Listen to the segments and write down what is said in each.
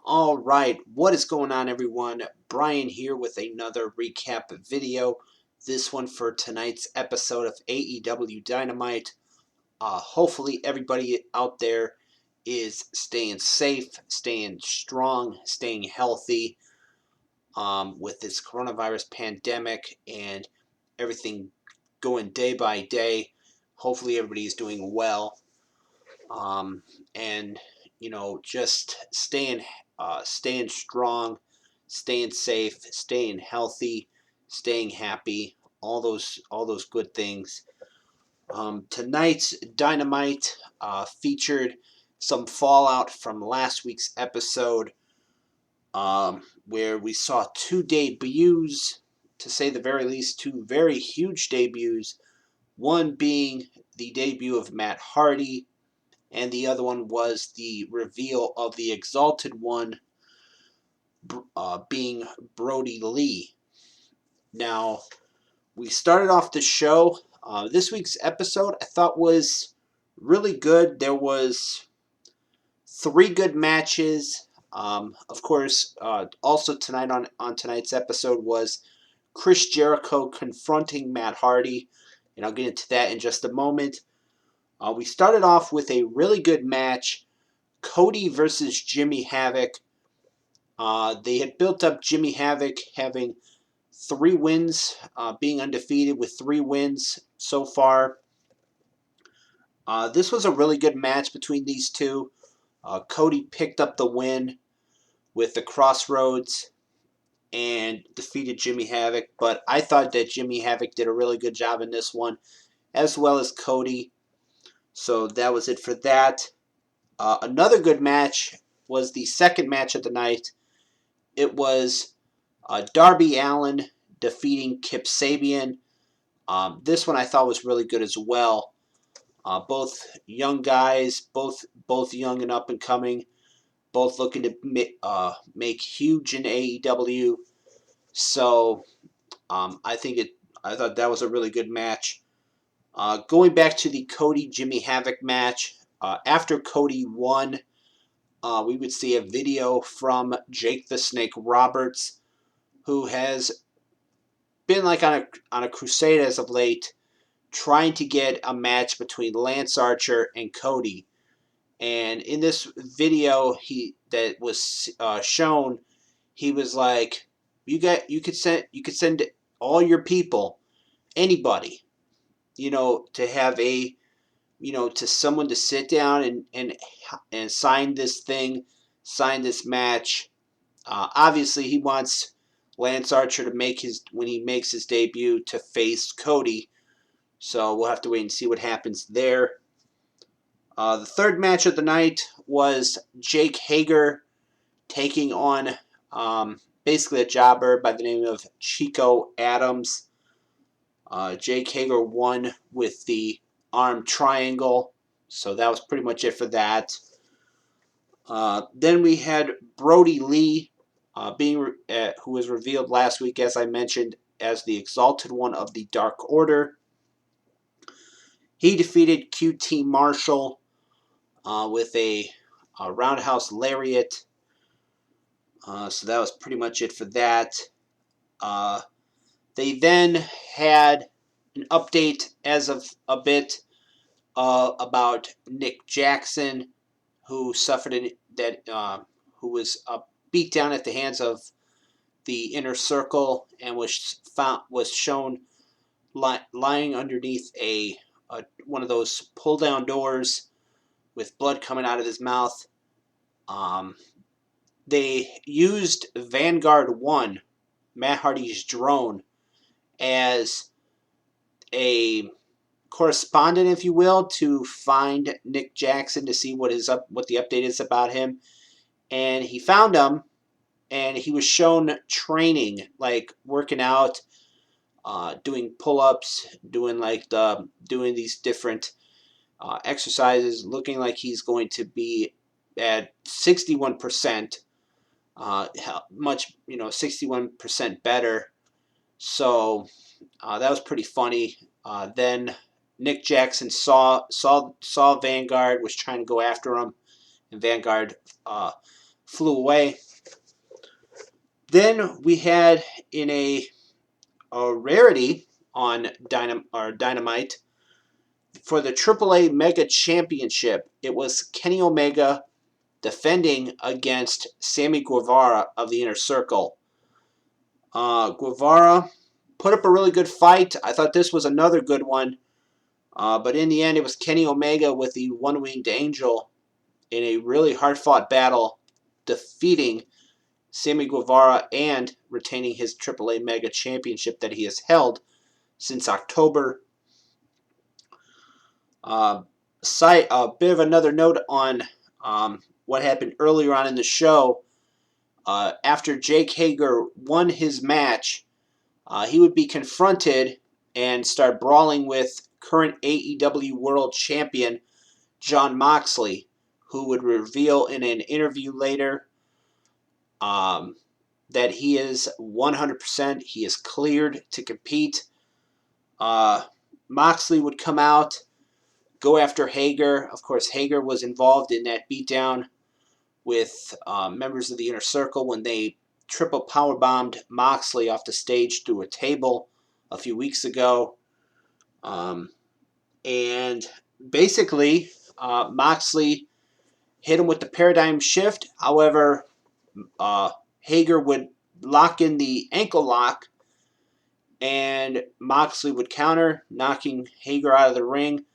All right, what is going on, everyone? Brian here with another recap video. This one for tonight's episode of AEW Dynamite. Hopefully, everybody out there is staying safe, staying strong, staying healthy with this coronavirus pandemic and everything going day by day. Hopefully, everybody is doing well. Um, and just staying strong, staying safe, staying healthy, staying happy, all those good things. Tonight's Dynamite featured some fallout from last week's episode, where we saw two debuts, to say the very least, two very huge debuts. One being the debut of Matt Hardy, and the other one was the reveal of the Exalted One, being Brody Lee. Now, we started off the show. This week's episode I thought was really good. There was three good matches. Of course, also tonight on tonight's episode was Chris Jericho confronting Matt Hardy, and I'll get into that in just a moment. We started off with a really good match, Cody versus Jimmy Havoc. They had built up Jimmy Havoc having 3 wins, being undefeated with 3 wins so far. This was a really good match between these two. Cody picked up the win with the Crossroads and defeated Jimmy Havoc, but I thought that Jimmy Havoc did a really good job in this one, as well as Cody. So that was it for that. Another good match was the second match of the night. It was Darby Allin defeating Kip Sabian. This one I thought was really good as well. Both young guys, both young and up and coming, both looking to make huge in AEW. So I thought that was a really good match. Going back to the Cody Jimmy Havoc match, after Cody won, we would see a video from Jake the Snake Roberts, who has been like on a crusade as of late, trying to get a match between Lance Archer and Cody. And in this video that was shown, he was like, you could send all your people, anybody, to have to someone to sit down and sign this match. Obviously, he wants Lance Archer to when he makes his debut, to face Cody. So we'll have to wait and see what happens there. The third match of the night was Jake Hager taking on basically a jobber by the name of Chico Adams. Jake Hager won with the arm triangle, so that was pretty much it for that. Then we had Brody Lee, who was revealed last week, as I mentioned, as the Exalted One of the Dark Order. He defeated QT Marshall with a roundhouse lariat. So that was pretty much it for that. They then had an update as of a bit about Nick Jackson, who who was beat down at the hands of the Inner Circle and was shown lying underneath one of those pull down doors with blood coming out of his mouth. They used Vanguard 1, Matt Hardy's drone, as a correspondent, if you will, to find Nick Jackson to see what the update is about him. And he found him, and he was shown training, like working out, doing pull-ups, doing these different exercises, looking like he's going to be at 61%, 61% better. So that was pretty funny. Then Nick Jackson saw Vanguard, was trying to go after him, and Vanguard flew away. Then we had in a rarity on Dynamite for the AAA Mega Championship. It was Kenny Omega defending against Sammy Guevara of the Inner Circle. Guevara put up a really good fight. I thought this was another good one. But in the end, it was Kenny Omega with the One-Winged Angel in a really hard-fought battle, defeating Sammy Guevara and retaining his AAA Mega Championship that he has held since October. A bit of another note on what happened earlier on in the show. After Jake Hager won his match, he would be confronted and start brawling with current AEW World Champion Jon Moxley, who would reveal in an interview later that he is 100%, he is cleared to compete. Moxley would come out, go after Hager. Of course, Hager was involved in that beatdown with members of the Inner Circle when they triple powerbombed Moxley off the stage through a table a few weeks ago. And basically, Moxley hit him with the paradigm shift. However, Hager would lock in the ankle lock, and Moxley would counter, knocking Hager out of the ring,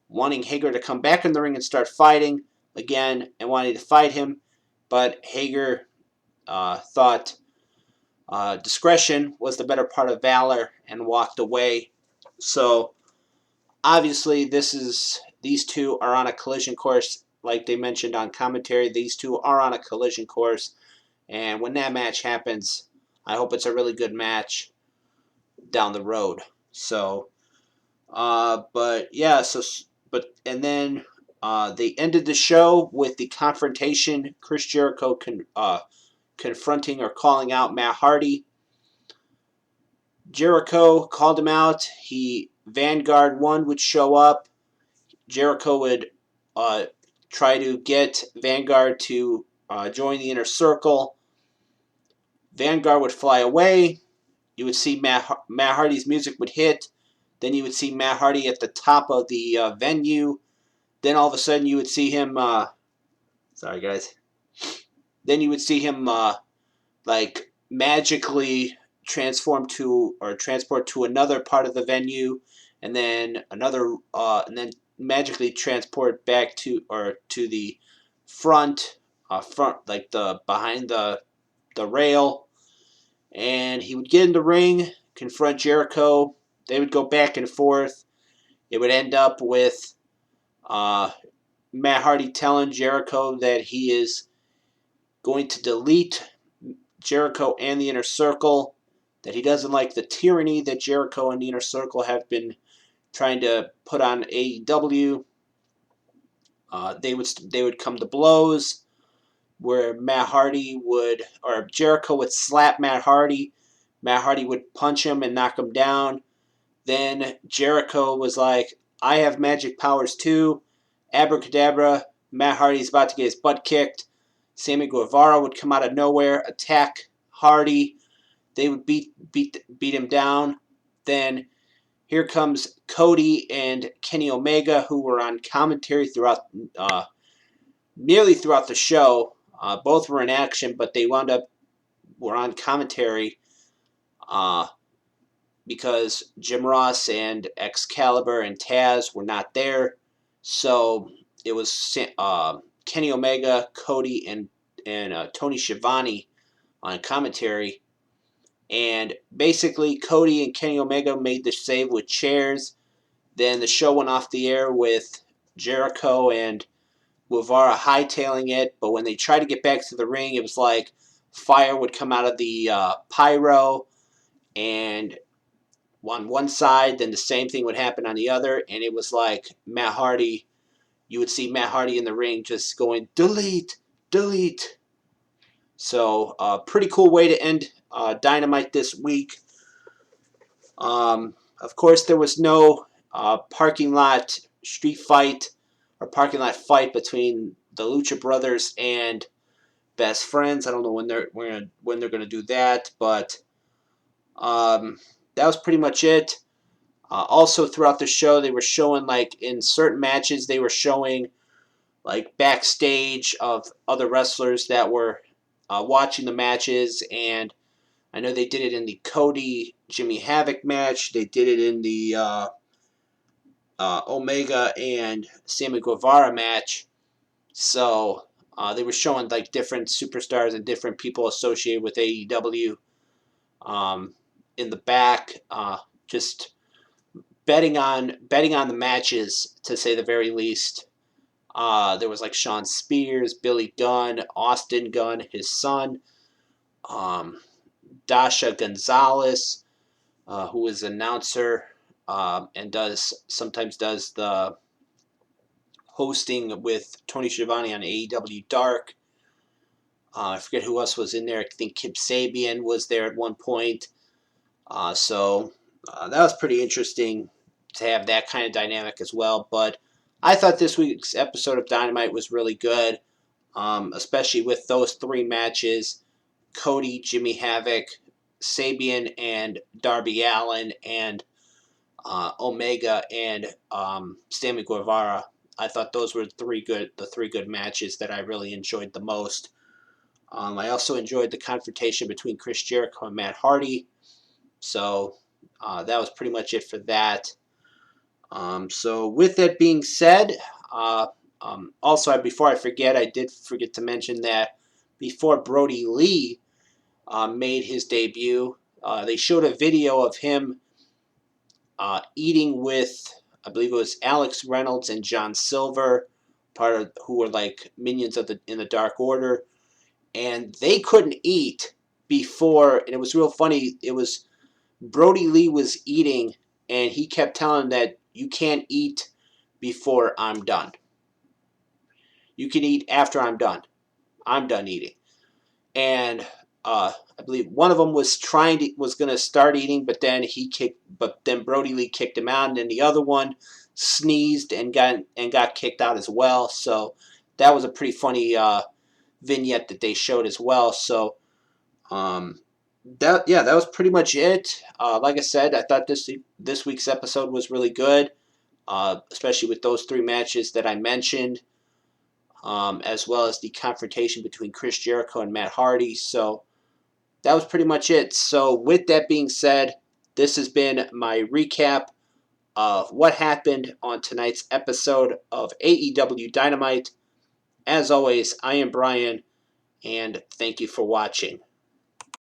wanting Hager to come back in the ring and start fighting again, and wanting to fight him. But Hager thought discretion was the better part of valor and walked away. So obviously, these two are on a collision course. Like they mentioned on commentary, these two are on a collision course. And when that match happens, I hope it's a really good match down the road. So, but yeah, and then they ended the show with the confrontation. Chris Jericho confronting or calling out Matt Hardy. Jericho called him out. Vanguard 1 would show up. Jericho would try to get Vanguard to join the Inner Circle. Vanguard would fly away. You would see Matt Hardy's music would hit. Then you would see Matt Hardy at the top of the venue. Then all of a sudden you would see him... sorry, guys. Then you would see him like magically transport to another part of the venue, and then magically transport back to the front, like the behind the rail, and he would get in the ring, confront Jericho. They would go back and forth. It would end up with Matt Hardy telling Jericho that he is going to delete Jericho and the Inner Circle, that he doesn't like the tyranny that Jericho and the Inner Circle have been trying to put on AEW. They would come to blows, where Jericho would slap Matt Hardy. Matt Hardy would punch him and knock him down. Then Jericho was like, I have magic powers too. Abracadabra. Matt Hardy's about to get his butt kicked. Sammy Guevara would come out of nowhere, attack Hardy. They would beat him down. Then here comes Cody and Kenny Omega, who were on commentary nearly throughout the show. Both were in action, but they were on commentary because Jim Ross and Excalibur and Taz were not there. So it was Kenny Omega, Cody, and Tony Schiavone on commentary. And basically, Cody and Kenny Omega made the save with chairs. Then the show went off the air with Jericho and Guevara hightailing it. But when they tried to get back to the ring, it was like fire would come out of the pyro, and on one side, then the same thing would happen on the other. And it was like Matt Hardy, you would see Matt Hardy in the ring just going, delete, delete. So, pretty cool way to end Dynamite this week. Of course, there was no parking lot street fight or parking lot fight between the Lucha Brothers and best friends. I don't know when they're gonna do that, but that was pretty much it. Also, throughout the show, they were showing, like, in certain matches, they were showing, like, backstage of other wrestlers that were watching the matches. And I know they did it in the Cody Jimmy Havoc match. They did it in the Omega and Sammy Guevara match. So they were showing, like, different superstars and different people associated with AEW um, in the back, just betting on the matches, to say the very least. There was, like, Sean Spears, Billy Gunn, Austin Gunn, his son, um, Dasha Gonzalez, who is an announcer and sometimes does the hosting with Tony Schiavone on AEW Dark. I forget who else was in there. I think Kip Sabian was there at one point. So that was pretty interesting to have that kind of dynamic as well. But I thought this week's episode of Dynamite was really good, especially with those three matches: Cody, Jimmy Havoc, Sabian, and Darby Allin, and Omega and Sammy Guevara. I thought those were the three good matches that I really enjoyed the most. I also enjoyed the confrontation between Chris Jericho and Matt Hardy. So that was pretty much it for that. So with that being said, also before I forget, I did forget to mention that before Brody Lee made his debut, they showed a video of him eating with, I believe it was Alex Reynolds and John Silver, who were like minions of in the Dark Order, and they couldn't eat before. And it was real funny. It was Brody Lee was eating, and he kept telling that you can't eat before I'm done. You can eat after I'm done. I'm done eating. And I believe one of them was going to start eating, but then Brody Lee kicked him out, and then the other one sneezed and got kicked out as well. So that was a pretty funny vignette that they showed as well. So that was pretty much it. Like I said, I thought this week's episode was really good, especially with those three matches that I mentioned, as well as the confrontation between Chris Jericho and Matt Hardy. So that was pretty much it. So with that being said, this has been my recap of what happened on tonight's episode of AEW Dynamite. As always, I am Brian, and thank you for watching.